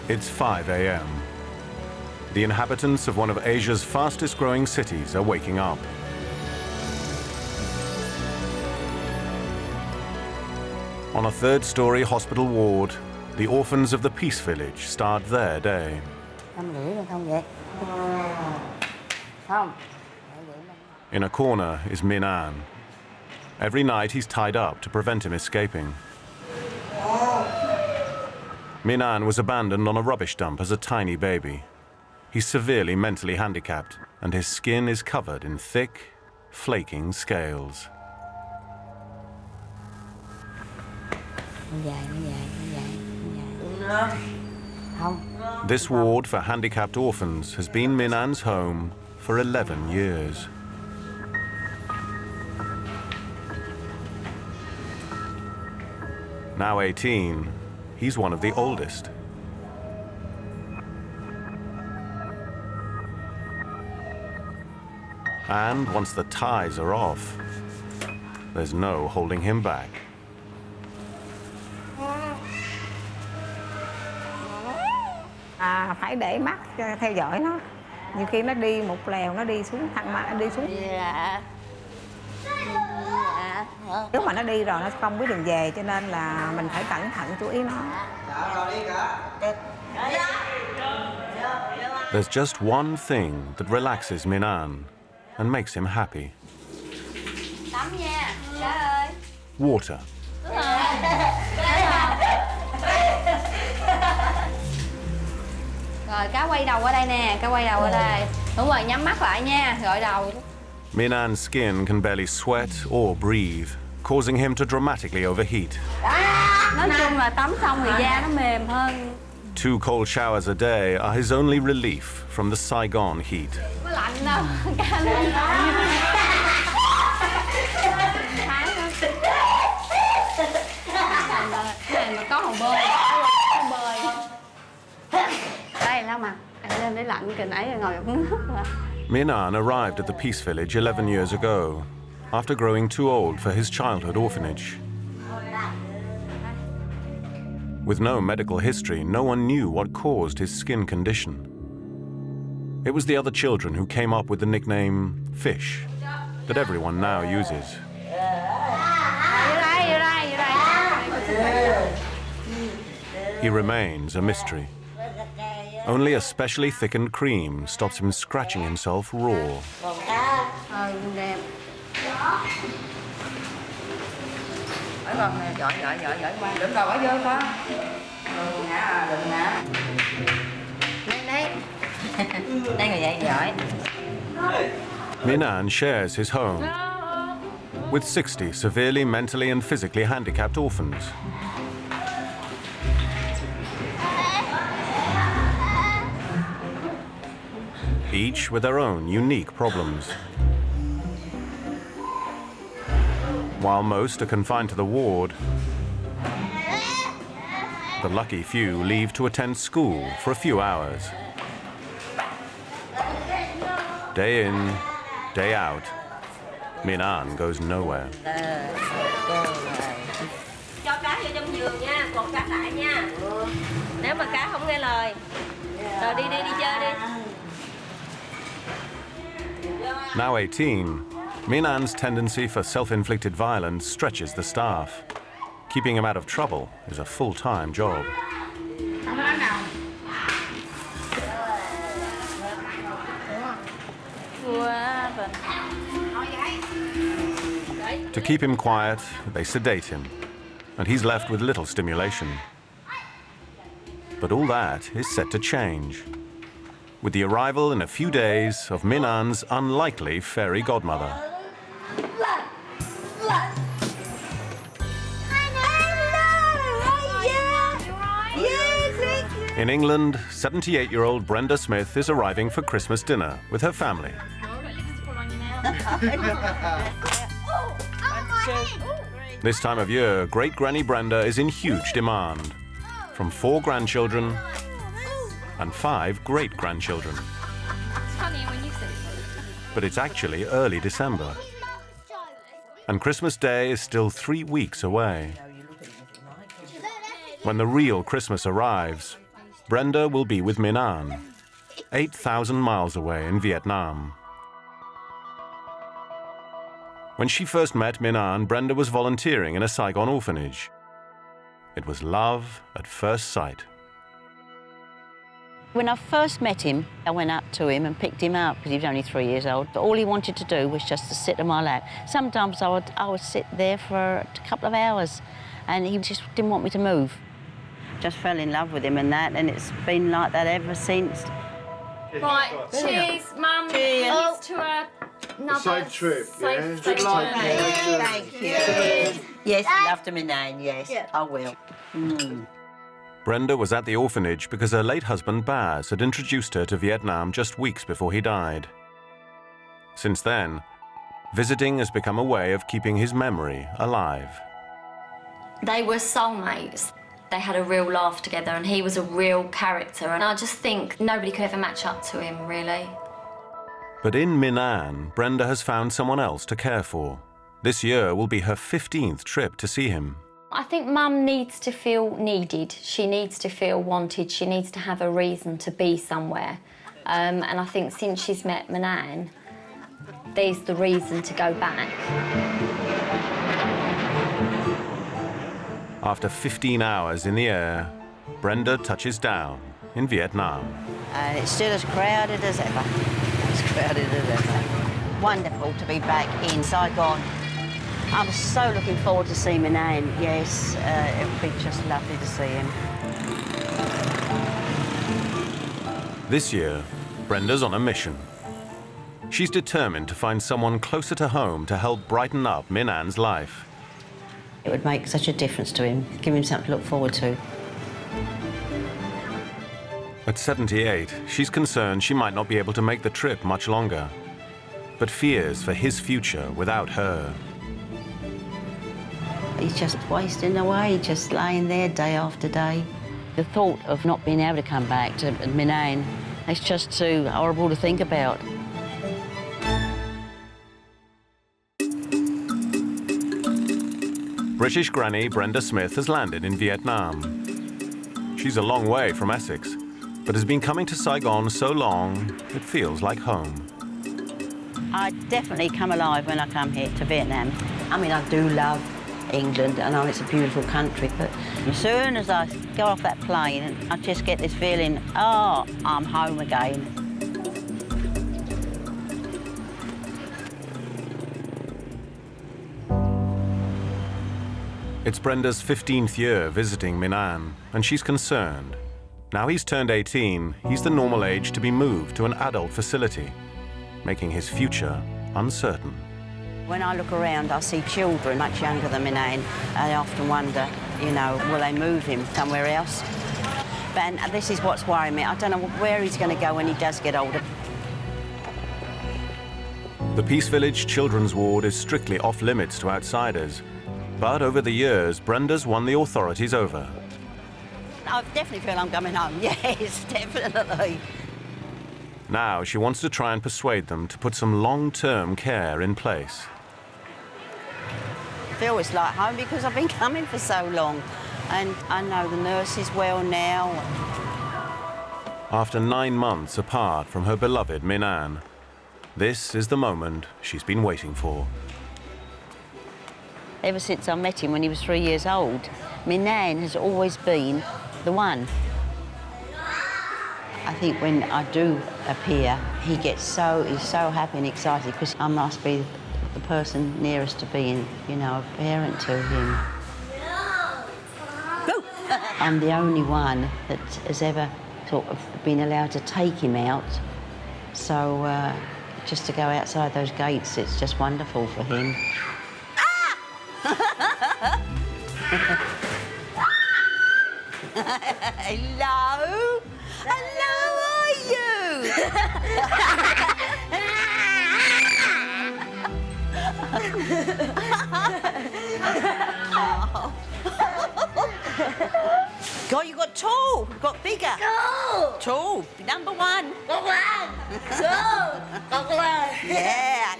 It's 5 a.m. The inhabitants of one of Asia's fastest-growing cities are waking up. On a third-story hospital ward, the orphans of the Peace Village start their day. In a corner is Minan. Every night he's tied up to prevent him escaping. Minan was abandoned on a rubbish dump as a tiny baby. He's severely mentally handicapped, and his skin is covered in thick, flaking scales. This ward for handicapped orphans has been Minan's home for 11 years. Now 18, he's one of the oldest. And once the ties are off, there's no holding him back. Phải để mắt theo dõi nó. Nhiều khi nó đi một lèo nó đi xuống thang máy đi xuống. Nếu mà nó đi rồi nó không biết đường về cho nên là mình phải cẩn thận chú ý nó. There's just one thing that relaxes Minan and makes him happy. Tắm nha, cá ơi. Water. Rồi cá quay đầu ở đây nè, cá quay đầu ở đây. Đúng rồi, nhắm mắt lại nha, gội đầu. Minan's skin can barely sweat or breathe, causing him to dramatically overheat. Nói chung là tắm xong thì da nó mềm hơn. 2 cold showers a day are his only relief from the Saigon heat. Có lạnh đâu, cá luôn lạnh. Này mà có hồ bơi, có bơi. Đây sao mà, anh lên để lạnh kìa nãy ngồi uống nước rồi. Minan arrived at the Peace Village 11 years ago, after growing too old for his childhood orphanage. With no medical history, no one knew what caused his skin condition. It was the other children who came up with the nickname Fish that everyone now uses. He remains a mystery. Only a specially thickened cream stops him scratching himself raw. Minan shares his home with 60 severely mentally and physically handicapped orphans. Each with their own unique problems. While most are confined to the ward, the lucky few leave to attend school for a few hours. Day in, day out, Minan goes nowhere. Cho cá vô trong giường nha, còn cá lại nha. Nếu mà cá không nghe lời, rồi đi chơi đi. Now 18, Minan's tendency for self-inflicted violence stretches the staff. Keeping him out of trouble is a full-time job. To keep him quiet, they sedate him, and he's left with little stimulation. But all that is set to change, with the arrival in a few days of Minan's unlikely fairy godmother. In England, 78-year-old Brenda Smith is arriving for Christmas dinner with her family. This time of year, great Granny Brenda is in huge demand, from 4 grandchildren and 5 great-grandchildren. But it's actually early December, and Christmas Day is still 3 weeks away. When the real Christmas arrives, Brenda will be with Minan, 8,000 miles away in Vietnam. When she first met Minan, Brenda was volunteering in a Saigon orphanage. It was love at first sight. When I first met him, I went up to him and picked him up because he was only 3 years old. But all he wanted to do was just to sit on my lap. Sometimes I would sit there for a couple of hours and he just didn't want me to move. Just fell in love with him and that, and it's been like that ever since. Right, cheers, Mum. Cheers. Here's to another safe trip, yeah? safe Good luck. journey. Thank you. Yes, love to Minan, yes, I will. Brenda was at the orphanage because her late husband Baz had introduced her to Vietnam just weeks before he died. Since then, visiting has become a way of keeping his memory alive. They were soulmates. They had a real laugh together and he was a real character, and I just think nobody could ever match up to him, really. But in Minan, Brenda has found someone else to care for. This year will be her 15th trip to see him. I think Mum needs to feel needed. She needs to feel wanted. She needs to have a reason to be somewhere. And I think since she's met Minan, there's the reason to go back. After 15 hours in the air, Brenda touches down in Vietnam. And it's still as crowded as ever. As crowded as ever. Wonderful to be back in Saigon. I'm so looking forward to seeing Minan, yes. It would be just lovely to see him. This year, Brenda's on a mission. She's determined to find someone closer to home to help brighten up Minan's life. It would make such a difference to him, give him something to look forward to. At 78, she's concerned she might not be able to make the trip much longer, but fears for his future without her. He's just wasting away, just laying there day after day. The thought of not being able to come back to Minan, it's just too horrible to think about. British granny Brenda Smith has landed in Vietnam. She's a long way from Essex, but has been coming to Saigon so long, it feels like home. I definitely come alive when I come here to Vietnam. I mean, I do love England, I know it's a beautiful country, but as soon as I go off that plane, I just get this feeling, oh, I'm home again. It's Brenda's 15th year visiting Minan, and she's concerned. Now he's turned 18, he's the normal age to be moved to an adult facility, making his future uncertain. When I look around, I see children much younger than Minan. I often wonder, you know, will they move him somewhere else? But this is what's worrying me. I don't know where he's going to go when he does get older. The Peace Village Children's Ward is strictly off-limits to outsiders, but over the years, Brenda's won the authorities over. I definitely feel I'm coming home, yes, definitely. Now she wants to try and persuade them to put some long-term care in place. I feel it's like home because I've been coming for so long, and I know the nurses well now. After 9 months apart from her beloved Minan, this is the moment she's been waiting for. Ever since I met him when he was 3 years old, Minan has always been the one. I think when I do appear, he's so happy and excited because I must be the person nearest to being, you know, a parent to him. I'm the only one that has ever sort of been allowed to take him out. So just to go outside those gates, it's just wonderful for him. Hello? Hello, are you? God, you got tall, you got bigger. Go! Tall, number one. Go on! Go! Go on! Yeah.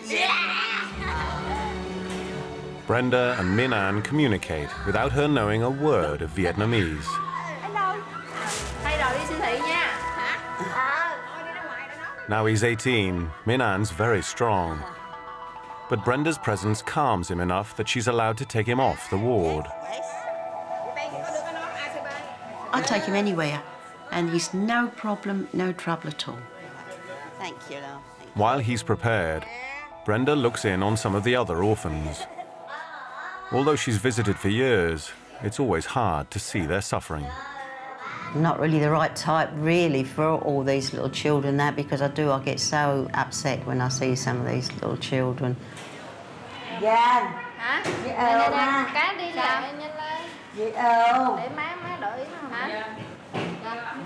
Brenda and Minan communicate without her knowing a word of Vietnamese. Hello. Thay đồ đi siêu thị Now he's 18, Minan's very strong. But Brenda's presence calms him enough that she's allowed to take him off the ward. I take him anywhere, and he's no problem, no trouble at all. Thank you, love. Thank you. While he's prepared, Brenda looks in on some of the other orphans. Although she's visited for years, it's always hard to see their suffering. Not really the right type, really, for all these little children, that, because I get so upset when I see some of these little children. Dạ. Hả? Dạ, Nè, má. cái đi lại nhanh lên. Dạ. Để má đợi nó hả?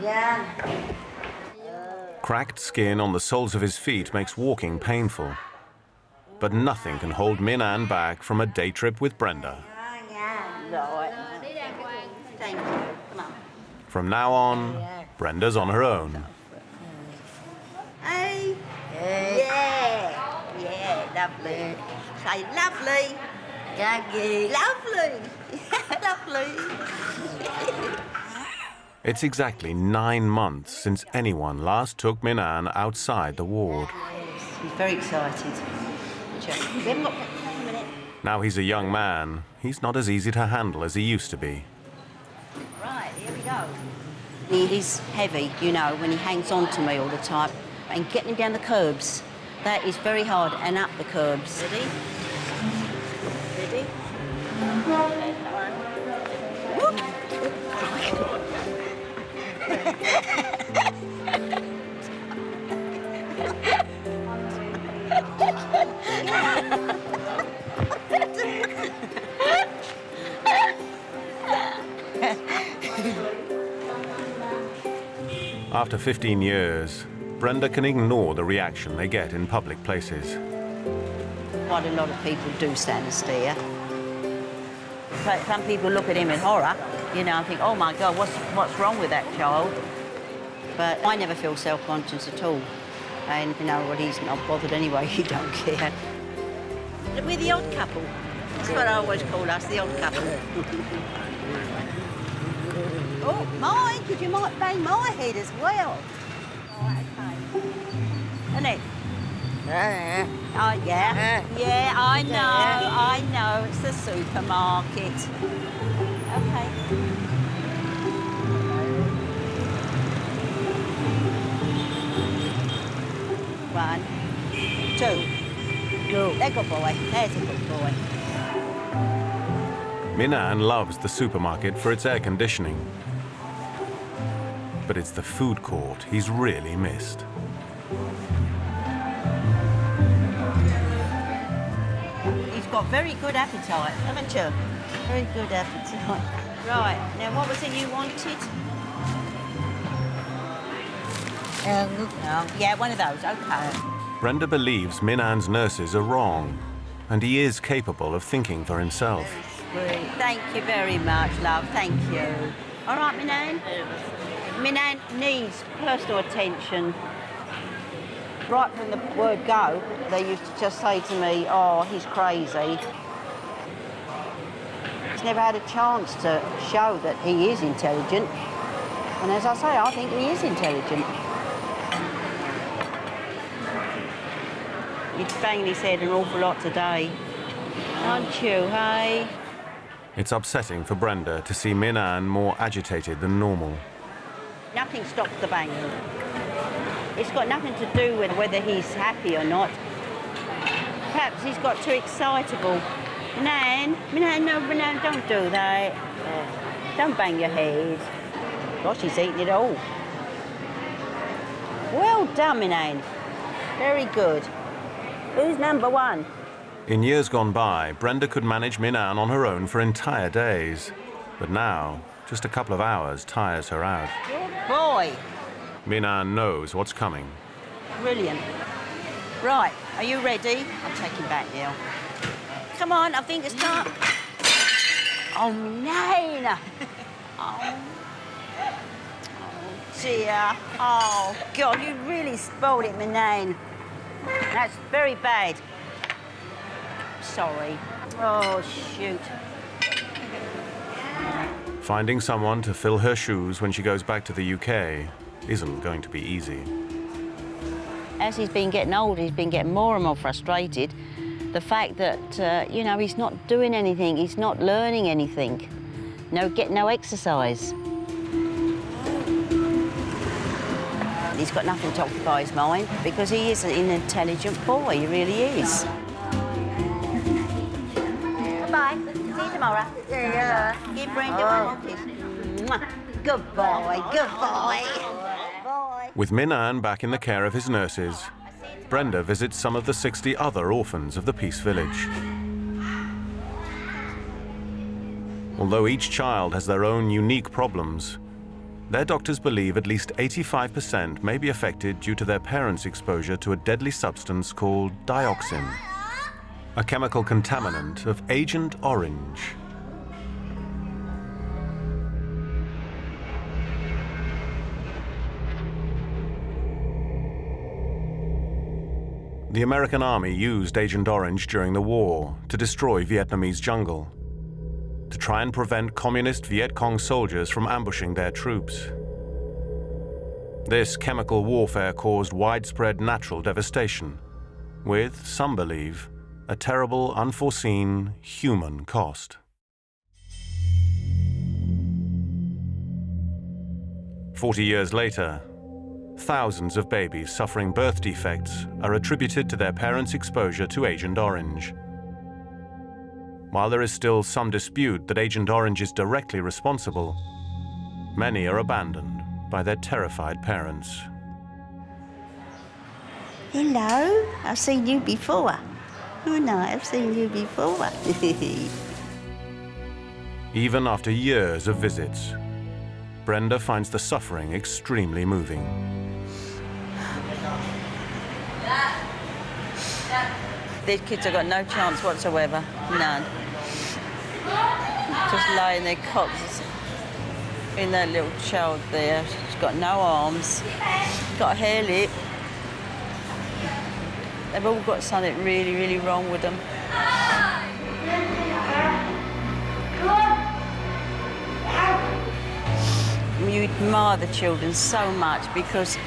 Dạ. Cracked skin on the soles of his feet makes walking painful. But nothing can hold Minan back from a day trip with Brenda. Right. Thank you. Come on. From now on, Brenda's on her own. Hey. Yeah. Yeah, lovely. Say lovely. Gaggy. Lovely. Lovely. It's exactly 9 months since anyone last took Minan outside the ward. He's very excited. Now he's a young man, he's not as easy to handle as he used to be. Right, here we go. He's heavy, you know, when he hangs on to me all the time. And getting him down the curbs, that is very hard, and up the curbs. Ready? Ready? Whoop. After 15 years, Brenda can ignore the reaction they get in public places. Quite a lot of people do stand and stare. But some people look at him in horror, you know, and think, oh my God, what's wrong with that child? But I never feel self-conscious at all. And, you know, well, he's not bothered anyway, he don't care. We're the odd couple. That's what I always call us, the odd couple. Oh, mine, because you might bang my head as well. Oh, okay. Isn't it? Oh, yeah. Yeah, I know. It's the supermarket. Okay. 1, 2. Good. There, good boy. There's a good boy. Minan loves the supermarket for its air conditioning. But it's the food court he's really missed. He's got very good appetite, haven't you? Very good appetite. Right, now what was it you wanted? Yeah, one of those, okay. Brenda believes Minan's nurses are wrong, and he is capable of thinking for himself. Sweet. Thank you very much, love. Thank you. All right, Minan? Minan needs personal attention. Right from the word go, they used to just say to me, oh, he's crazy. He's never had a chance to show that he is intelligent. And as I say, I think he is intelligent. He's banging his head an awful lot today. Aren't you, hey? It's upsetting for Brenda to see Minan more agitated than normal. Nothing stops the banging. It's got nothing to do with whether he's happy or not. Perhaps he's got too excitable. Minan, no, Minan, don't do that. Don't bang your head. Gosh, he's eating it all. Well done, Minan. Very good. Who's number 1? In years gone by, Brenda could manage Minan on her own for entire days. But now, just a couple of hours tires her out. Good boy. Minan knows what's coming. Brilliant. Right, are you ready? I'll take him back now. Come on, I think it's time. Oh, Minan. Oh, dear. Oh, God, you really spoiled it, Minan. That's very bad. Sorry. Oh, shoot. Finding someone to fill her shoes when she goes back to the UK isn't going to be easy. as he's been getting older, he's been getting more and more frustrated. The fact that, you know, he's not doing anything, he's not learning anything, getting no exercise. He's got nothing to occupy his mind because he is an intelligent boy, he really is. Bye. See you tomorrow. Yeah. Give Brenda one more kiss. Good boy, good boy. With Minan back in the care of his nurses, Brenda visits some of the 60 other orphans of the Peace Village. Although each child has their own unique problems, their doctors believe at least 85% may be affected due to their parents' exposure to a deadly substance called dioxin, a chemical contaminant of Agent Orange. The American Army used Agent Orange during the war to destroy Vietnamese jungle, to try and prevent communist Viet Cong soldiers from ambushing their troops. This chemical warfare caused widespread natural devastation, with, some believe, a terrible, unforeseen human cost. 40 years later, thousands of babies suffering birth defects are attributed to their parents' exposure to Agent Orange. While there is still some dispute that Agent Orange is directly responsible, many are abandoned by their terrified parents. Hello, I've seen you before. Oh no, I've seen you before. Even after years of visits, Brenda finds the suffering extremely moving. These kids have got no chance whatsoever, none. Just lie in their cots in that little child there. She's got no arms, got a hair lip. They've all got something really, really wrong with them. You admire the children so much because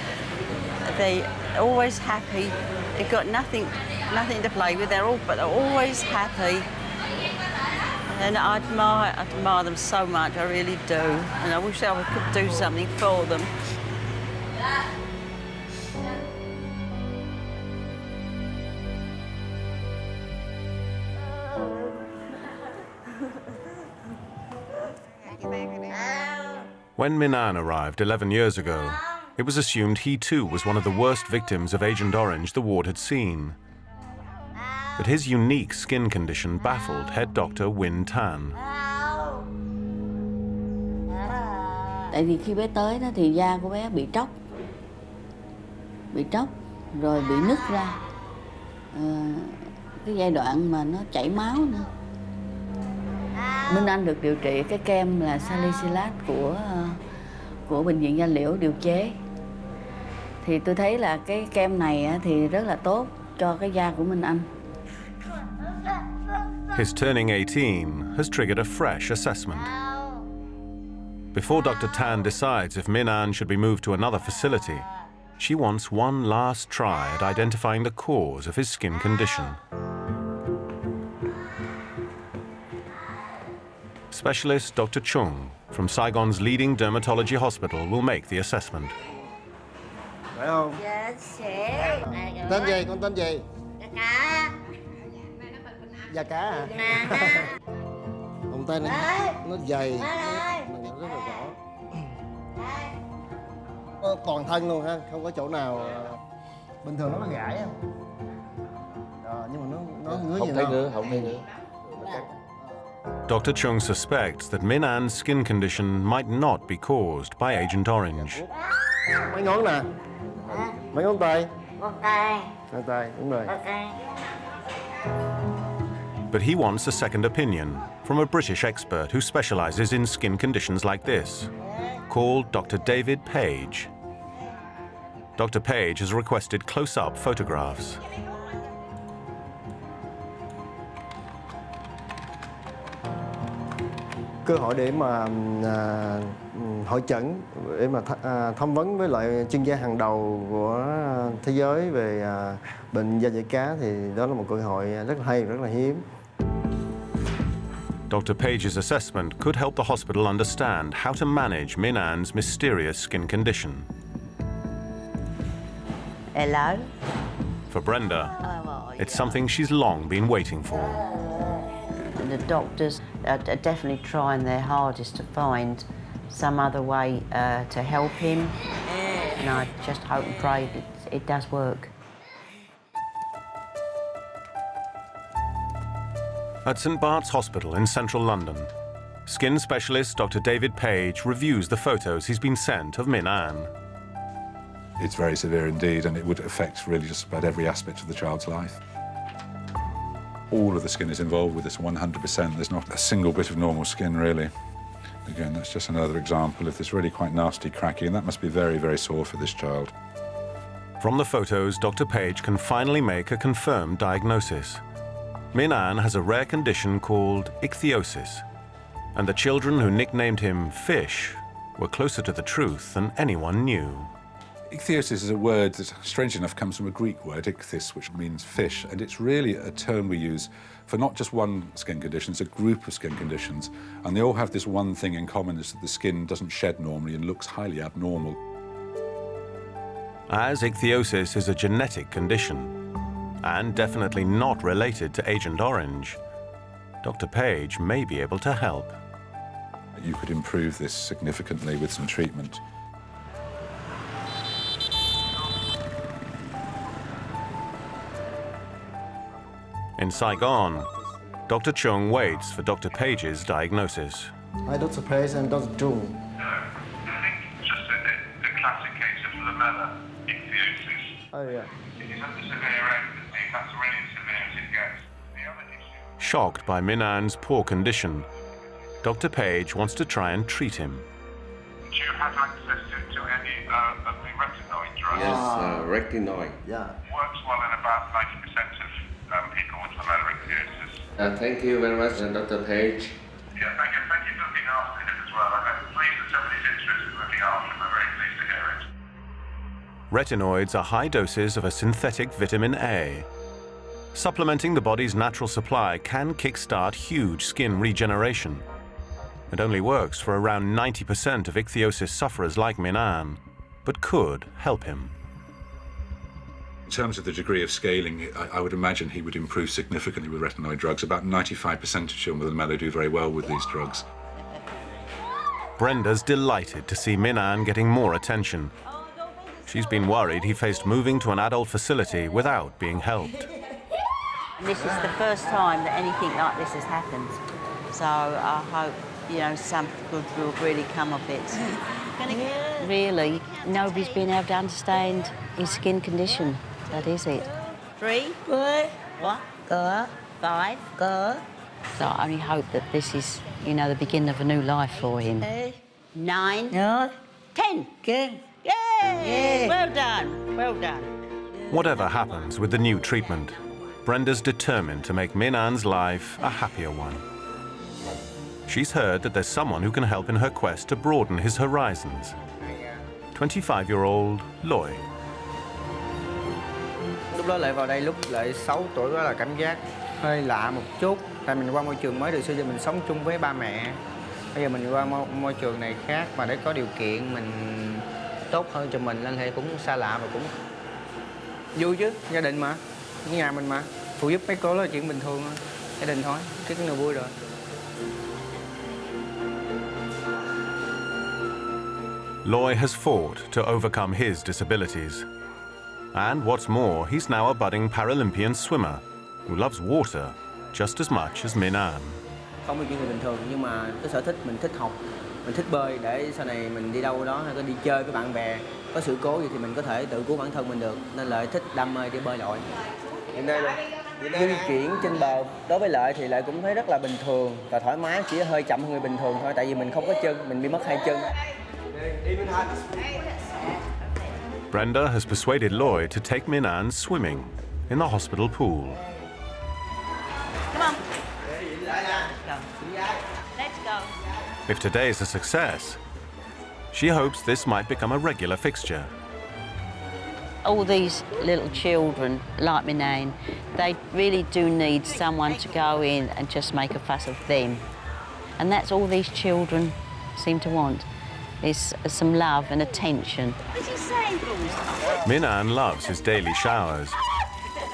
they're always happy. They've got nothing to play with. They're always happy. And I admire them so much. I really do. And I wish I could do something for them. When Minan arrived 11 years ago, it was assumed he too was one of the worst victims of Agent Orange the ward had seen. But his unique skin condition baffled head doctor Win Tan. Tại vì khi bé tới đó thì da của bé bị tróc rồi bị nứt ra, cái giai đoạn mà nó chảy máu nữa. Minh Anh được điều trị cái kem là salicylat của bệnh viện Gia Liễu điều chế. Thì tôi thấy là cái kem này thì rất là tốt cho cái da của Minh Anh. His turning 18 has triggered a fresh assessment. Before Dr. Tan decides if Minan should be moved to another facility, she wants one last try at identifying the cause of his skin condition. Specialist Dr. Chung from Saigon's leading dermatology hospital will make the assessment. Phải không? Tên gì? Con tên gì? Da cá hả? Con tên nó dày, mình nhận rất là rõ. Toàn thân luôn ha, không có chỗ nào bình thường nó có gãi không? Nhưng mà nó ngứa gì đâu. Không thấy ngứa. Dr. Chung suspects that Minan's skin condition might not be caused by Agent Orange. Mấy ngón nè. Mấy ngón tay. Ngón tay, đúng rồi. But he wants a second opinion from a British expert who specializes in skin conditions like this, called Dr. David Page. Dr. Page has requested close-up photographs. cơ hội để mà hội chẩn, để mà tham vấn với lại chuyên gia hàng đầu của thế giới về bệnh da dày cá, thì đó là một cơ hội rất là hay, rất là hiếm. Dr. Page's assessment could help the hospital understand how to manage Minan's mysterious skin condition. Hello. For Brenda, it's something she's long been waiting for. And the doctors are definitely trying their hardest to find some other way to help him. And I just hope and pray it does work. At St Bart's Hospital in central London, skin specialist Dr. David Page reviews the photos he's been sent of Minan. It's very severe indeed, and it would affect really just about every aspect of the child's life. All of the skin is involved with this 100%. There's not a single bit of normal skin, really. Again, that's just another example of this really quite nasty cracking, and that must be very, very sore for this child. From the photos, Dr. Page can finally make a confirmed diagnosis. Minan has a rare condition called ichthyosis, and the children who nicknamed him Fish were closer to the truth than anyone knew. Ichthyosis is a word that, strangely enough, comes from a Greek word, ichthys, which means fish, and it's really a term we use for not just one skin condition, it's a group of skin conditions, and they all have this one thing in common, is that the skin doesn't shed normally and looks highly abnormal. As ichthyosis is a genetic condition, and definitely not related to Agent Orange, Dr. Page may be able to help. You could improve this significantly with some treatment. In Saigon, Dr. Chung waits for Dr. Page's diagnosis. Hi, Dr. Page and Dr. Chung. I think it's just a classic case of lamella ichthyosis. Oh, yeah. It is at the severe end, and that's really as severe as it gets. The other issue... Shocked by Minan's poor condition, Dr. Page wants to try and treat him. Do you have access to any of the retinoid drugs? Yes, retinoid. Yeah. Works well in about 90% of people with lamella ichthyosis. Thank you very much, Dr. Page. Yeah, thank you for looking after him as well. I'm pleased that somebody's interested in looking after him. I'm very pleased to hear it. Retinoids are high doses of a synthetic vitamin A. Supplementing the body's natural supply can kickstart huge skin regeneration. It only works for around 90% of ichthyosis sufferers like Minan, but could help him. In terms of the degree of scaling, I would imagine he would improve significantly with retinoid drugs. About 95% of children with lamella do very well with these drugs. Brenda's delighted to see Minan getting more attention. She's been worried he faced moving to an adult facility without being helped. This is the first time that anything like this has happened. So I hope, you know, some good will really come of it. Really, nobody's been able to understand his skin condition. That is it. 3, what? 5, So I only hope that this is, you know, the beginning of a new life for him. 9, 10. Yay! Well done, well done. Whatever happens with the new treatment, Brenda's determined to make Minan's life a happier one. She's heard that there's someone who can help in her quest to broaden his horizons. 25-year-old Lloyd. Lúc đó lại vào đây lúc lại 6 tuổi đó là cảm giác hơi lạ một chút. Tại mình qua môi trường mới, từ xưa giờ mình sống chung với ba mẹ. Bây giờ mình qua môi trường này khác, mà để có điều kiện mình tốt hơn cho mình nên thì cũng xa lạ và cũng vui chứ, gia đình mà, nhà mình mà, phụ giúp mấy cô là chuyện bình thường thôi, gia đình thôi, cái niềm vui rồi. Lloyd has fought to overcome his disabilities. And what's more, he's now a budding Paralympian swimmer who loves water just as much as Minan. Không như người bình thường, nhưng mà cái sở thích mình thích học, mình thích bơi để sau này mình đi đâu đó hay có đi chơi với bạn bè, có sự cố gì thì mình có thể tự cứu bản thân mình được, nên Lợi thích đam mê đi bơi lội. Hiện đây luôn. Di chuyển trên bờ đối với Lợi thì Lợi cũng thấy rất là bình thường và thoải mái, chỉ hơi chậm hơn người bình thường thôi, tại vì mình không có chân, mình bị mất 2 chân. Brenda has persuaded Lloyd to take Minan swimming in the hospital pool. Come on. Go. Let's go. If today is a success, she hopes this might become a regular fixture. All these little children, like Minan, they really do need someone to go in and just make a fuss of them. And that's all these children seem to want, is some love and attention. Minan loves his daily showers,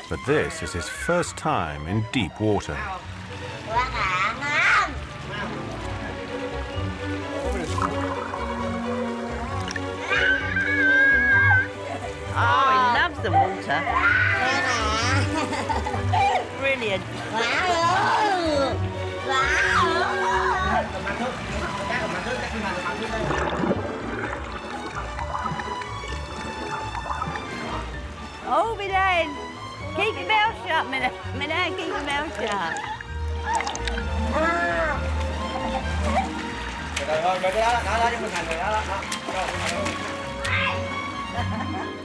but this is his first time in deep water. Oh, he loves the water. Brilliant. Oh, Minan, keep your mouth shut, Minan. Minan, keep your mouth shut.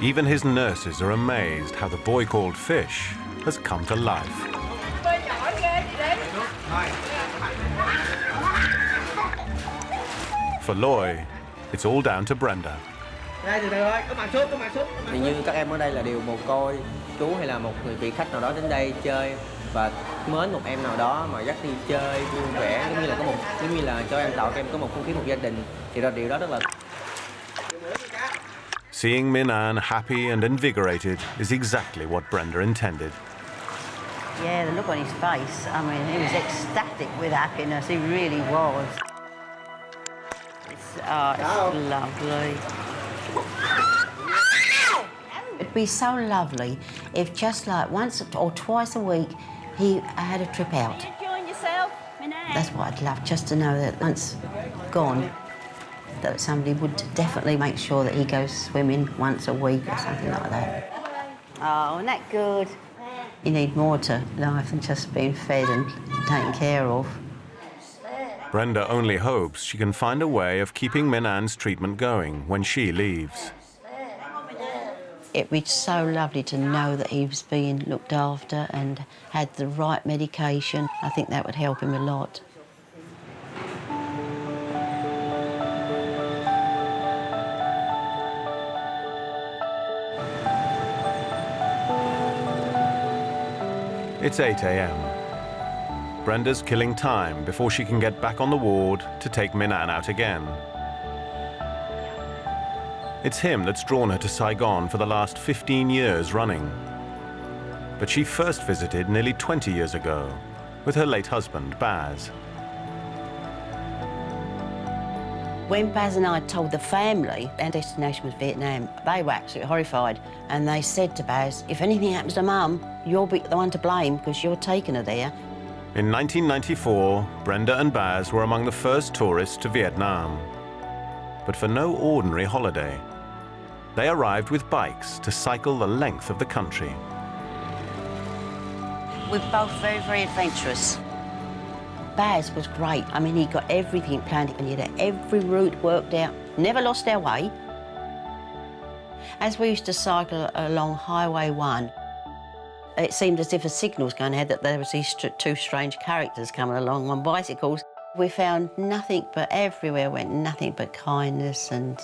Even his nurses are amazed how the boy called Fish has come to life. For Loy, it's all down to Brenda. Thì như các em ở đây là đều mồ côi, chú hay là một người vị khách nào đó đến đây chơi và mến một em nào đó mà dắt đi chơi vui vẻ, giống như là cho em tạo cho em có một không khí một gia đình, thì điều đó rất là. Seeing Minan happy and invigorated is exactly what Brenda intended. Yeah, the look on his face, I mean, he was ecstatic with happiness, he really was. It's lovely. It'd be so lovely if just like once or twice a week he had a trip out. Enjoying yourself, Minan? That's what I'd love, just to know that once gone, that somebody would definitely make sure that he goes swimming once a week or something like that. Oh, isn't that good? You need more to life than just being fed and taken care of. Brenda only hopes she can find a way of keeping Minan's treatment going when she leaves. It'd be so lovely to know that he was being looked after and had the right medication. I think that would help him a lot. It's 8 a.m. Brenda's killing time before she can get back on the ward to take Minan out again. It's him that's drawn her to Saigon for the last 15 years running. But she first visited nearly 20 years ago with her late husband, Baz. When Baz and I told the family our destination was Vietnam, they were absolutely horrified. And they said to Baz, if anything happens to Mum, you'll be the one to blame because you're taking her there. In 1994, Brenda and Baz were among the first tourists to Vietnam. But for no ordinary holiday. They arrived with bikes to cycle the length of the country. We're both very, very adventurous. Baz was great. I mean, he got everything planned and he had every route worked out. Never lost our way. As we used to cycle along Highway 1, it seemed as if a signal was going ahead that there was these two strange characters coming along on bicycles. We found nothing but everywhere went nothing but kindness and,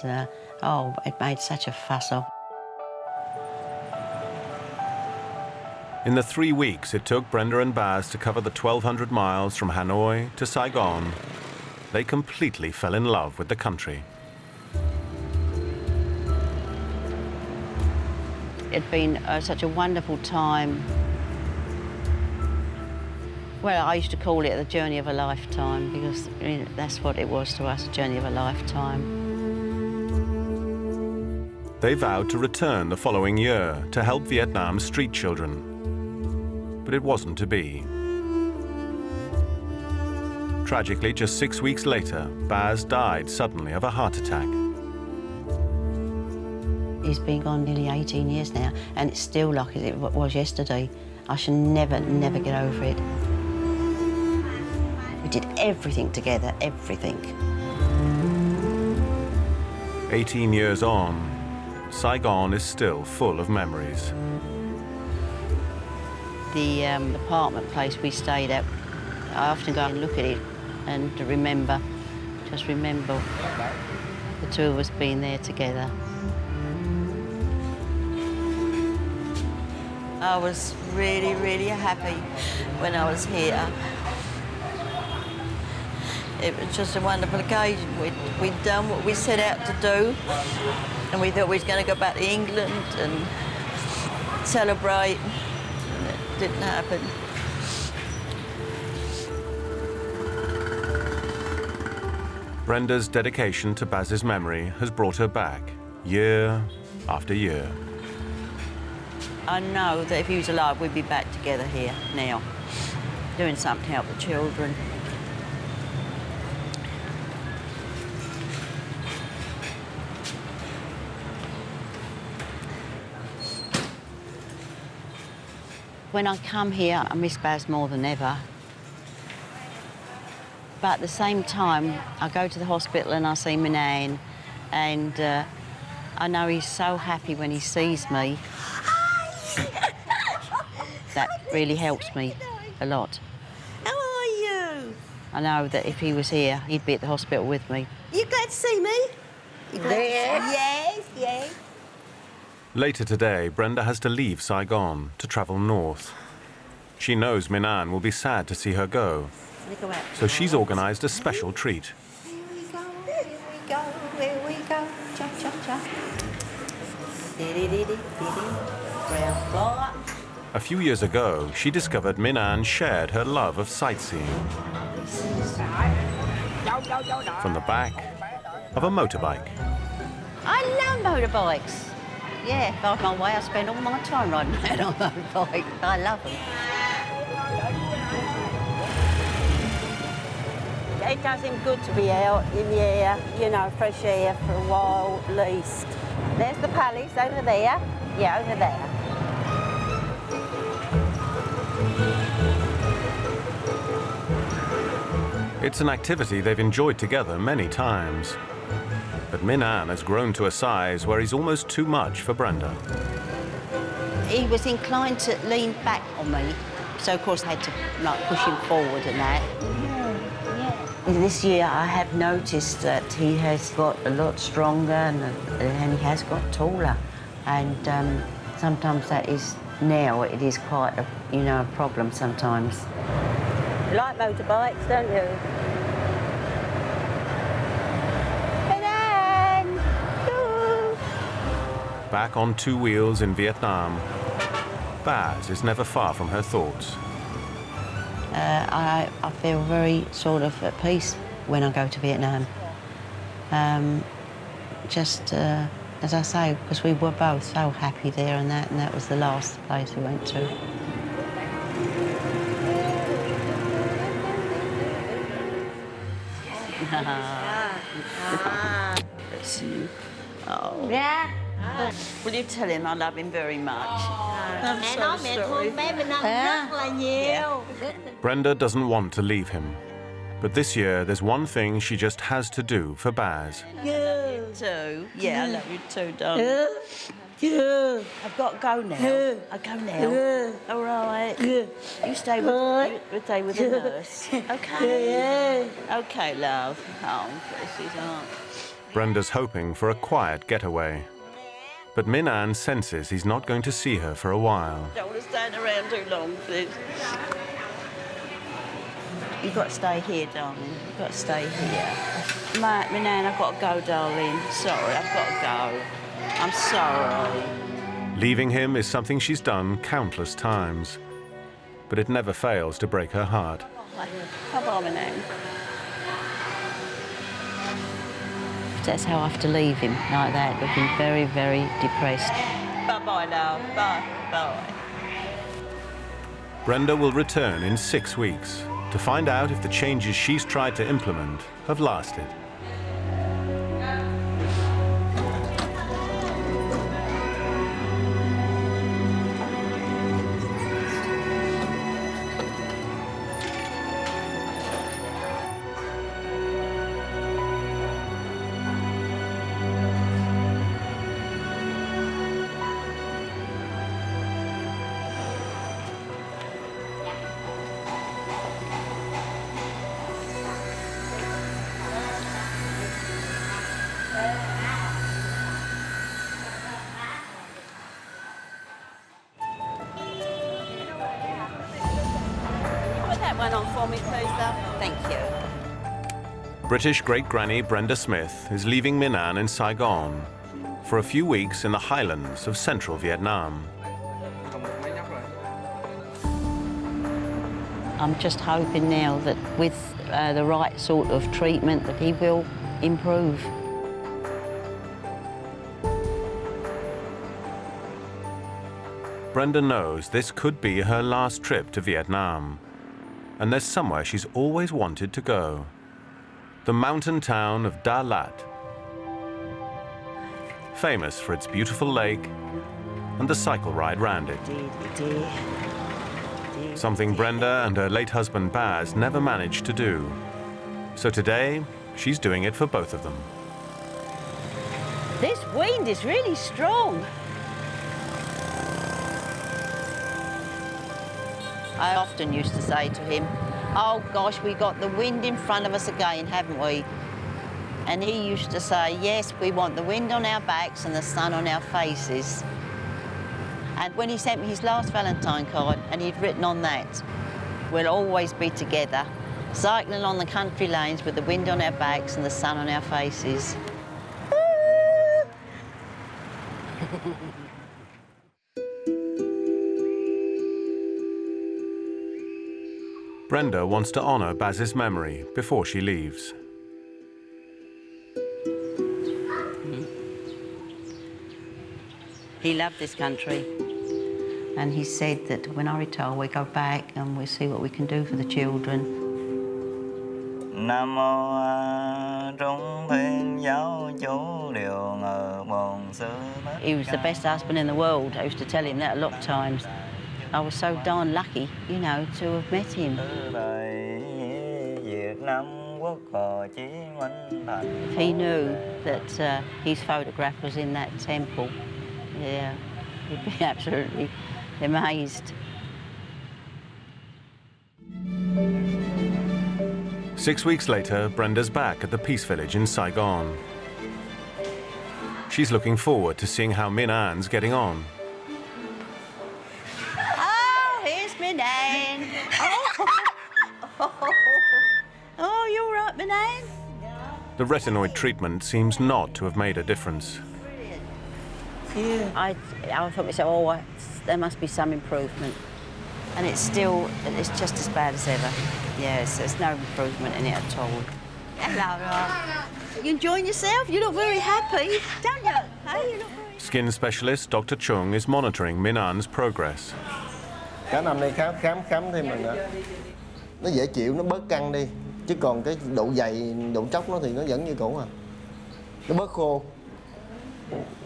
oh, it made such a fuss of. In the 3 weeks it took Brenda and Baz to cover the 1,200 miles from Hanoi to Saigon, they completely fell in love with the country. It'd been such a wonderful time. Well, I used to call it the journey of a lifetime because that's what it was to us, a journey of a lifetime. They vowed to return the following year to help Vietnam's street children. But it wasn't to be. Tragically, just 6 weeks later, Baz died suddenly of a heart attack. He's been gone nearly 18 years now, and it's still like it was yesterday. I shall never, never get over it. We did everything together, everything. 18 years on, Saigon is still full of memories. The apartment place we stayed at, I often go and look at it and to remember just remember the two of us being there together. I was really, really happy when I was here. It was just a wonderful occasion. We'd done what we set out to do, and we thought we was going to go back to England and celebrate, and it didn't happen. Brenda's dedication to Baz's memory has brought her back, year after year. I know that if he was alive, we'd be back together here now, doing something to help the children. When I come here, I miss Baz more than ever. But at the same time, I go to the hospital and I see Minan, and I know he's so happy when he sees me. That really helps me a lot. How are you? I know that if he was here, he'd be at the hospital with me. You glad to see me? Yes, yes. Later today, Brenda has to leave Saigon to travel north. She knows Minan will be sad to see her go, so she's organised a special treat. Here we go, here we go, here we go. Cha, cha, cha. Brown boy. A few years ago, she discovered Minan shared her love of sightseeing. From the back of a motorbike. I love motorbikes. Yeah, by my way, I spend all my time riding around on motorbikes. I love them. It does him good to be out in the air, you know, fresh air for a while at least. There's the palace over there. Yeah, over there. It's an activity they've enjoyed together many times. But Minan has grown to a size where he's almost too much for Brenda. He was inclined to lean back on me, so of course I had to like push him forward and that. This year I have noticed that he has got a lot stronger and he has got taller, and sometimes that is now it is quite a a problem sometimes. You like motorbikes, don't you? Back on two wheels in Vietnam, Baz is never far from her thoughts. I feel very sort of at peace when I go to Vietnam. As I say, because we were both so happy there, and that was the last place we went to. Bless you. Oh. Ra. Will you tell him I love him very much? I'm Mẹ so nói mẹ sorry. thương bé Minh Anh rất là nhiều. Brenda doesn't want to leave him. But this year, there's one thing she just has to do for Baz. You too. Yeah, I love you too, darling. I've got to go now. I go now. All right. You stay with the nurse. Okay. Okay, love. Oh, bless his heart. Brenda's hoping for a quiet getaway. But Minan senses he's not going to see her for a while. Don't want to stand around too long, please. You've got to stay here, darling. You've got to stay here. Minan, I've got to go, darling. Sorry, I've got to go. I'm sorry. Leaving him is something she's done countless times. But it never fails to break her heart. Bye-bye, Minan. That's how I have to leave him, like that, looking very, very depressed. Bye-bye, love. Bye. Bye. Brenda will return in 6 weeks to find out if the changes she's tried to implement have lasted. me please, love? Thank you. British great-granny Brenda Smith is leaving Minan in Saigon for a few weeks in the highlands of central Vietnam. I'm just hoping now that with the right sort of treatment that he will improve. Brenda knows this could be her last trip to Vietnam, and there's somewhere she's always wanted to go. The mountain town of Da Lat, famous for its beautiful lake and the cycle ride round it. Something Brenda and her late husband Baz never managed to do. So today, she's doing it for both of them. This wind is really strong. I often used to say to him, oh gosh, we got the wind in front of us again, haven't we? And he used to say, yes, we want the wind on our backs and the sun on our faces. And when he sent me his last Valentine card, and he'd written on that, we'll always be together, cycling on the country lanes with the wind on our backs and the sun on our faces. Brenda wants to honor Baz's memory before she leaves. He loved this country, and he said that when I retire, we go back and we see what we can do for the children. He was the best husband in the world. I used to tell him that a lot of times. I was so darn lucky, you know, to have met him. If he knew that his photograph was in that temple, yeah, he'd be absolutely amazed. 6 weeks later, Brenda's back at the Peace Village in Saigon. She's looking forward to seeing how Minan's getting on. Minan. Oh, you all right, Minan? The retinoid treatment seems not to have made a difference. I thought to myself, oh, there must be some improvement. And it's just as bad as ever. Yes, there's no improvement in it at all. Hello, you enjoying yourself? You look very happy, don't you? Hey, you look very... Skin specialist Dr. Chung is monitoring Minan's progress. Cả năm nay khám thêm mình nữa. Nó dễ chịu, nó bớt căng đi. Chứ còn cái độ dày, độ chóc nó thì nó vẫn như cũ à. Nó bớt khô.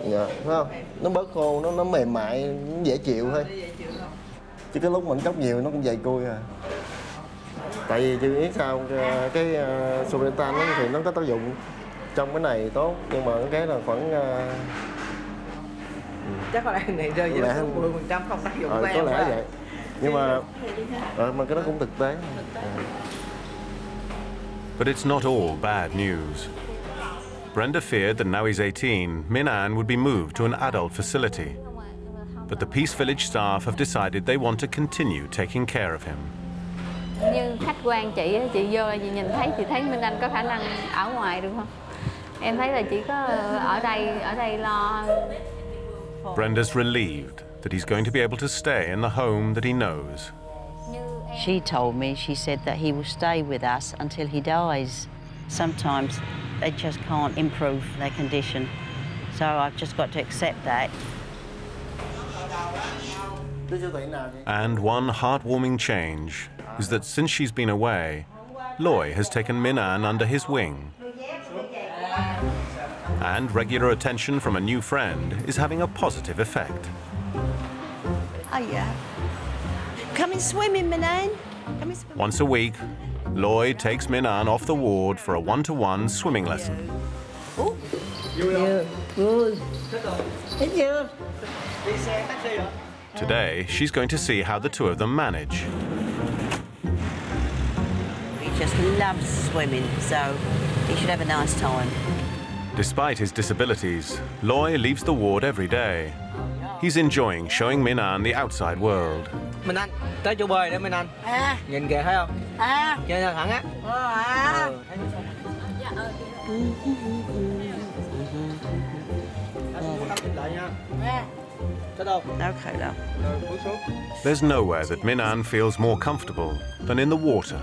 Dạ, phải không? Nó bớt khô, nó mềm mại, nó dễ chịu thôi. Chứ cái lúc mình chóc nhiều nó cũng dày cui à. Tại vì chưa biết sao cái Sobritan thì nó có tác dụng trong cái này tốt, nhưng mà cái là khoảng chắc có lẽ này rơi vào 10% không tác dụng của em. Có lẽ vậy. Nhưng mà cái đó cũng thực tế. But it's not all bad news. Brenda feared that now he's 18, Minan would be moved to an adult facility. But the Peace Village staff have decided they want to continue taking care of him. Như khách quan chị vô chị nhìn thấy, chị thấy Minh Anh có khả năng ở ngoài được không? Em thấy là chỉ có ở đây lo. Brenda's relieved that he's going to be able to stay in the home that he knows. She told me, she said that he will stay with us until he dies. Sometimes they just can't improve their condition. So I've just got to accept that. And one heartwarming change is that since she's been away, Loy has taken Minan under his wing. And regular attention from a new friend is having a positive effect. Oh, yeah. Come and swim in, Minan. Come and swim. Once a week, Loy takes Minan off the ward for a one-to-one swimming lesson. Oh. Good. Today, she's going to see how the two of them manage. He just loves swimming, so he should have a nice time. Despite his disabilities, Loy leaves the ward every day. He's enjoying showing Minan the outside world. Minh Anh, tới chỗ bơi đó Minh Anh. Nhìn kìa thấy không? Chơi theo thẳng á. There's nowhere that Minan feels more comfortable than in the water.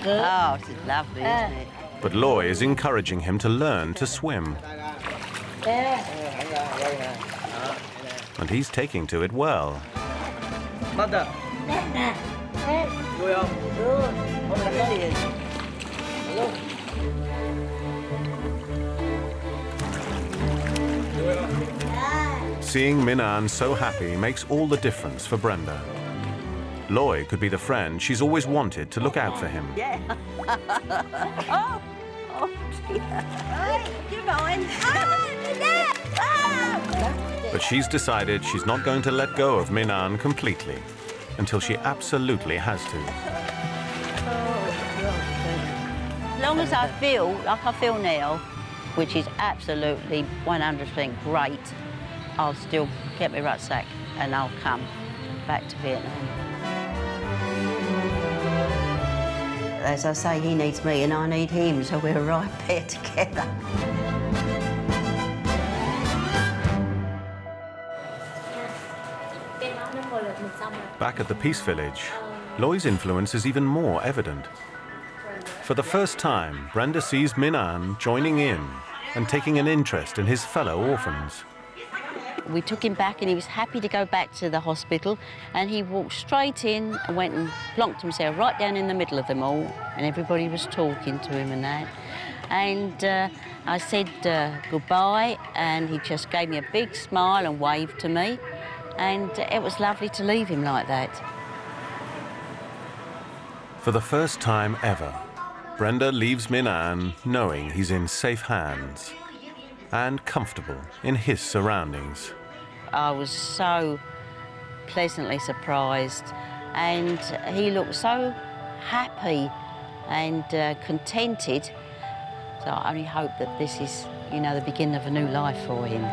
Oh, it's lovely, isn't it? But Loy is encouraging him to learn to swim. And he's taking to it well. Seeing Minan so happy makes all the difference for Brenda. Loy could be the friend she's always wanted to look out for him. Yeah. Oh dear. You're going. But she's decided she's not going to let go of Minan completely until she absolutely has to. As long as I feel like I feel now, which is absolutely 100% great, I'll still get my rucksack and I'll come back to Vietnam. As I say, he needs me and I need him, so we're right there together. Back at the Peace Village, Loy's influence is even more evident. For the first time, Brenda sees Minan joining in and taking an interest in his fellow orphans. We took him back and he was happy to go back to the hospital, and he walked straight in and went and plonked himself right down in the middle of them all, and everybody was talking to him and that. And I said goodbye, and he just gave me a big smile and waved to me, and it was lovely to leave him like that. For the first time ever, Brenda leaves Minan knowing he's in safe hands and comfortable in his surroundings. I was so pleasantly surprised, and he looked so happy and contented. So I only hope that this is, you know, the beginning of a new life for him.